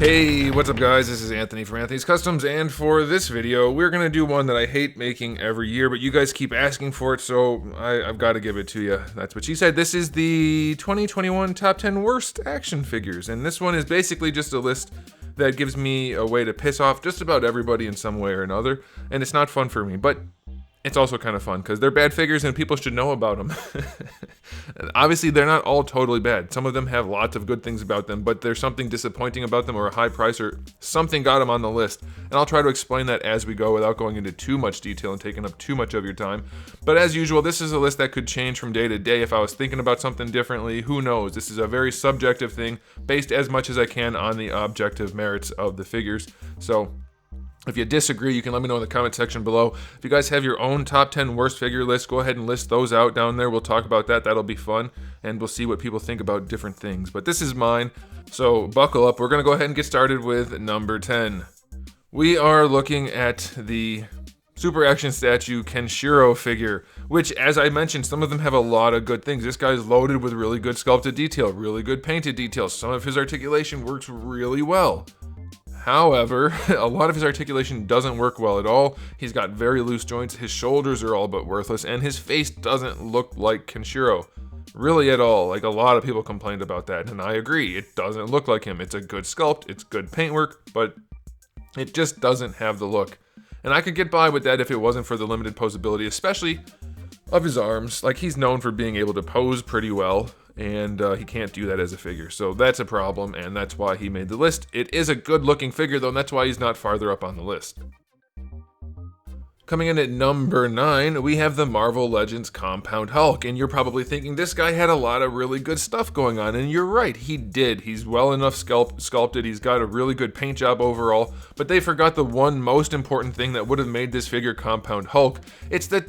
Hey, what's up guys? This is Anthony from Anthony's Customs, and for this video, we're going to do one that I hate making every year, but you guys keep asking for it, so I've got to give it to you. That's what she said. This is the 2021 Top 10 Worst Action Figures, and this one is basically just a list that gives me a way to piss off just about everybody in some way or another, and it's not fun for me, but it's also kind of fun because they're bad figures and people should know about them. Obviously, they're not all totally bad. Some of them have lots of good things about them, but there's something disappointing about them or a high price or something got them on the list. And I'll try to explain that as we go without going into too much detail and taking up too much of your time. But as usual, this is a list that could change from day to day. If I was thinking about something differently, who knows? This is a very subjective thing based as much as I can on the objective merits of the figures. So if you disagree, you can let me know in the comment section below. If you guys have your own top 10 worst figure lists, go ahead and list those out down there. We'll talk about that. That'll be fun, and we'll see what people think about different things. But this is mine, so buckle up. We're going to go ahead and get started with number 10. We are looking at the Super Action Statue Kenshiro figure, which, as I mentioned, some of them have a lot of good things. This guy's loaded with really good sculpted detail, really good painted details. Some of his articulation works really well. However, a lot of his articulation doesn't work well at all. He's got very loose joints, his shoulders are all but worthless, and his face doesn't look like Kenshiro. Really at all. Like, a lot of people complained about that, and I agree. It doesn't look like him. It's a good sculpt, it's good paintwork, but it just doesn't have the look. And I could get by with that if it wasn't for the limited posability, especially of his arms. Like, he's known for being able to pose pretty well, and he can't do that as a figure. So that's a problem, and that's why he made the list. It is a good looking figure though, and that's why he's not farther up on the list. Coming in at number 9, we have the Marvel Legends Compound Hulk, and you're probably thinking this guy had a lot of really good stuff going on, and you're right, he did. He's well enough sculpted, he's got a really good paint job overall, but they forgot the one most important thing that would have made this figure Compound Hulk. It's the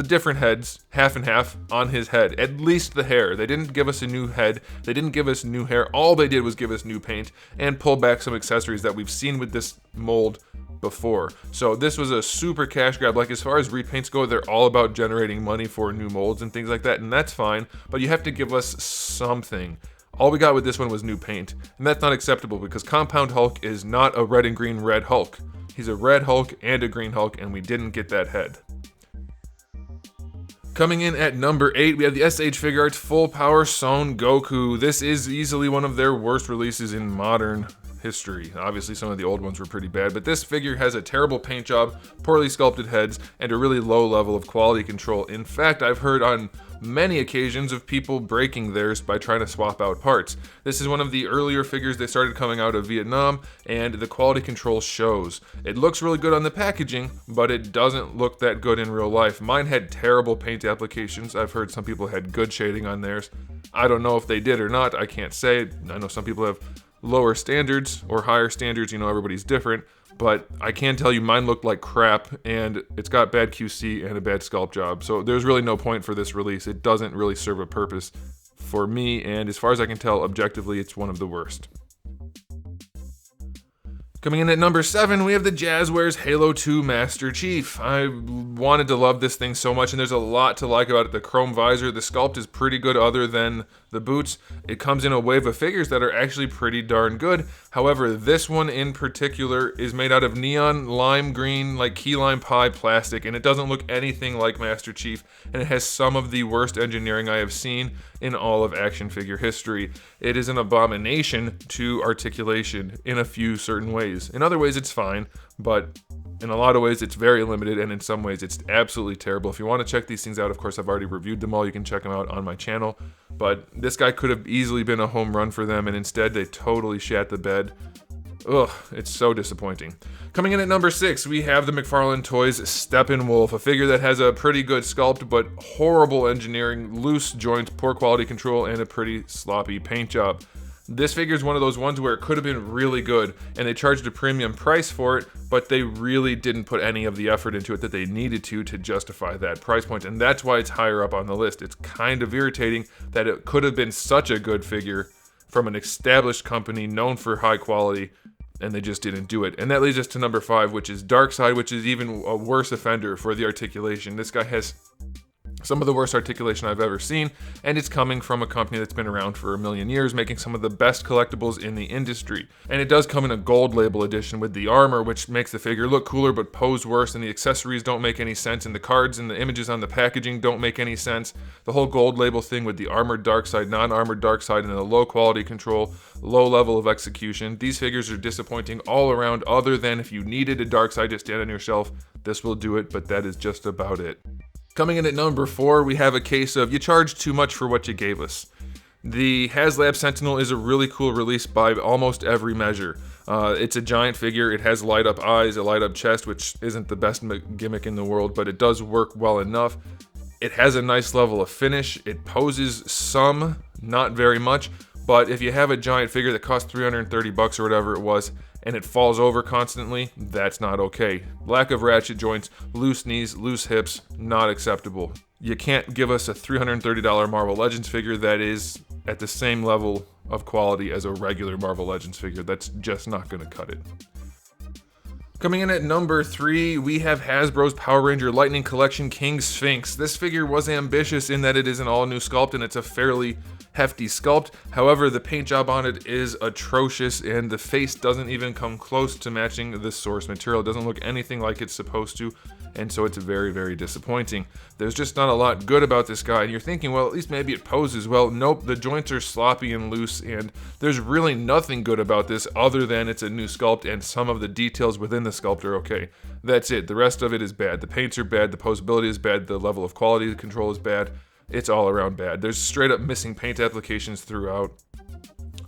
different heads, half and half, on his head. At least the hair. They didn't give us a new head. They didn't give us new hair. All they did was give us new paint and pull back some accessories that we've seen with this mold before. So this was a super cash grab. Like, as far as repaints go, they're all about generating money for new molds and things like that, and that's fine, but you have to give us something. All we got with this one was new paint, and that's not acceptable because Compound Hulk is not a red and green red Hulk. He's a red Hulk and a green Hulk, and we didn't get that head. Coming in at number 8, we have the SH Figure Arts Full Power Sone Goku. This is easily one of their worst releases in modern history. Obviously, some of the old ones were pretty bad, but this figure has a terrible paint job, poorly sculpted heads, and a really low level of quality control. In fact, I've heard on many occasions of people breaking theirs by trying to swap out parts. This is one of the earlier figures that started coming out of Vietnam, and the quality control shows. It looks really good on the packaging, but it doesn't look that good in real life. Mine had terrible paint applications. I've heard some people had good shading on theirs. I don't know if they did or not. I can't say. I know some people have lower standards or higher standards. You know, everybody's different. But I can tell you mine looked like crap, and it's got bad QC and a bad sculpt job. So there's really no point for this release. It doesn't really serve a purpose for me, and as far as I can tell, objectively, it's one of the worst. Coming in at number 7, we have the Jazzwares Halo 2 Master Chief. I wanted to love this thing so much, and there's a lot to like about it. The chrome visor, the sculpt is pretty good other than the boots. It comes in a wave of figures that are actually pretty darn good. However, this one in particular is made out of neon lime green, like key lime pie plastic, and it doesn't look anything like Master Chief, and it has some of the worst engineering I have seen in all of action figure history. It is an abomination to articulation in a few certain ways. In other ways, it's fine, but in a lot of ways, it's very limited, and in some ways, it's absolutely terrible. If you want to check these things out, of course, I've already reviewed them all. You can check them out on my channel, but this guy could have easily been a home run for them, and instead, they totally shat the bed. Ugh, it's so disappointing. Coming in at number 6, we have the McFarlane Toys Steppenwolf, a figure that has a pretty good sculpt, but horrible engineering, loose joints, poor quality control, and a pretty sloppy paint job. This figure is one of those ones where it could have been really good, and they charged a premium price for it, but they really didn't put any of the effort into it that they needed to justify that price point, and that's why it's higher up on the list. It's kind of irritating that it could have been such a good figure from an established company known for high quality, and they just didn't do it. And that leads us to number 5, which is Darkseid, which is even a worse offender for the articulation. This guy has Some of the worst articulation I've ever seen, and it's coming from a company that's been around for a million years, making some of the best collectibles in the industry. And it does come in a gold label edition with the armor, which makes the figure look cooler but pose worse, and the accessories don't make any sense, and the cards and the images on the packaging don't make any sense. The whole gold label thing with the armored Darkseid, non-armored Darkseid, and the low quality control, low level of execution. These figures are disappointing all around, other than if you needed a Darkseid to stand on your shelf, this will do it, but that is just about it. Coming in at number 4, we have a case of you charged too much for what you gave us. The Hazlab Sentinel is a really cool release by almost every measure. It's a giant figure, it has light up eyes, a light up chest, which isn't the best gimmick in the world, but it does work well enough. It has a nice level of finish, it poses some, not very much, but if you have a giant figure that costs 330 bucks or whatever it was, and it falls over constantly, that's not okay. Lack of ratchet joints, loose knees, loose hips, not acceptable. You can't give us a $330 Marvel Legends figure that is at the same level of quality as a regular Marvel Legends figure. That's just not gonna cut it. Coming in at number 3, we have Hasbro's Power Ranger Lightning Collection King Sphinx. This figure was ambitious in that it is an all-new sculpt and it's a fairly hefty sculpt. However, the paint job on it is atrocious and the face doesn't even come close to matching the source material. It doesn't look anything like it's supposed to, and so it's very, very disappointing. There's just not a lot good about this guy, and you're thinking, well, at least maybe it poses well. Nope, the joints are sloppy and loose, and there's really nothing good about this other than it's a new sculpt and some of the details within the sculpt are okay. That's it. The rest of it is bad. The paints are bad, the posability is bad, the level of quality control is bad. It's all around bad. There's straight up missing paint applications throughout.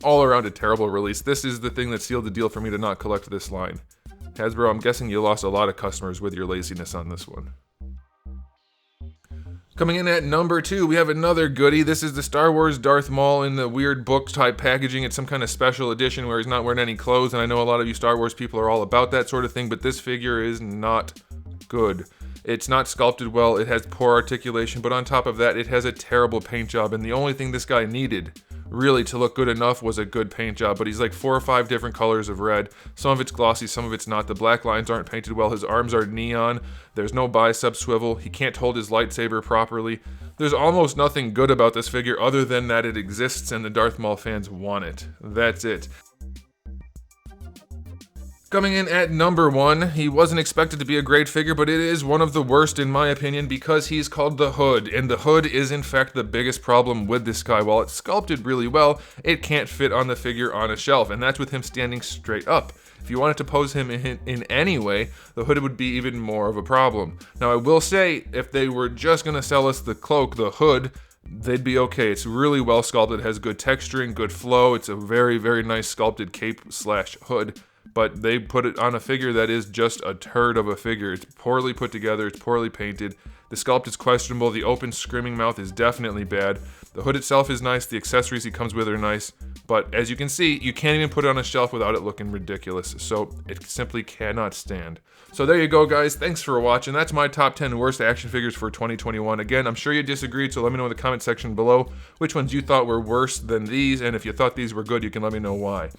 All around a terrible release. This is the thing that sealed the deal for me to not collect this line. Hasbro, I'm guessing you lost a lot of customers with your laziness on this one. Coming in at number 2, we have another goodie. This is the Star Wars Darth Maul in the weird book type packaging. It's some kind of special edition where he's not wearing any clothes, and I know a lot of you Star Wars people are all about that sort of thing, but this figure is not good. It's not sculpted well, it has poor articulation, but on top of that, it has a terrible paint job, and the only thing this guy needed, really, to look good enough was a good paint job, but he's like 4 or 5 different colors of red. Some of it's glossy, some of it's not. The black lines aren't painted well, his arms are neon, there's no bicep swivel, he can't hold his lightsaber properly. There's almost nothing good about this figure other than that it exists and the Darth Maul fans want it. That's it. Coming in at number 1, he wasn't expected to be a great figure, but it is one of the worst in my opinion because he's called the Hood, and the Hood is in fact the biggest problem with this guy. While it's sculpted really well, it can't fit on the figure on a shelf, and that's with him standing straight up. If you wanted to pose him in any way, the Hood would be even more of a problem. Now I will say, if they were just going to sell us the cloak, the Hood, they'd be okay. It's really well sculpted, has good texturing, good flow, it's a very, very nice sculpted cape/hood. But they put it on a figure that is just a turd of a figure. It's poorly put together, it's poorly painted. The sculpt is questionable, the open screaming mouth is definitely bad. The hood itself is nice, the accessories he comes with are nice, but as you can see, you can't even put it on a shelf without it looking ridiculous, so it simply cannot stand. So there you go guys, thanks for watching. That's my top 10 worst action figures for 2021. Again, I'm sure you disagreed, so let me know in the comment section below which ones you thought were worse than these, and if you thought these were good, you can let me know why.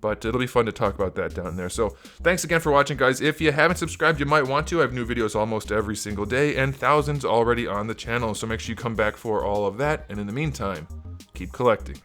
But it'll be fun to talk about that down there. So thanks again for watching guys. If you haven't subscribed, you might want to. I have new videos almost every single day and thousands already on the channel, so make sure you come back for all of that. And in the meantime, keep collecting.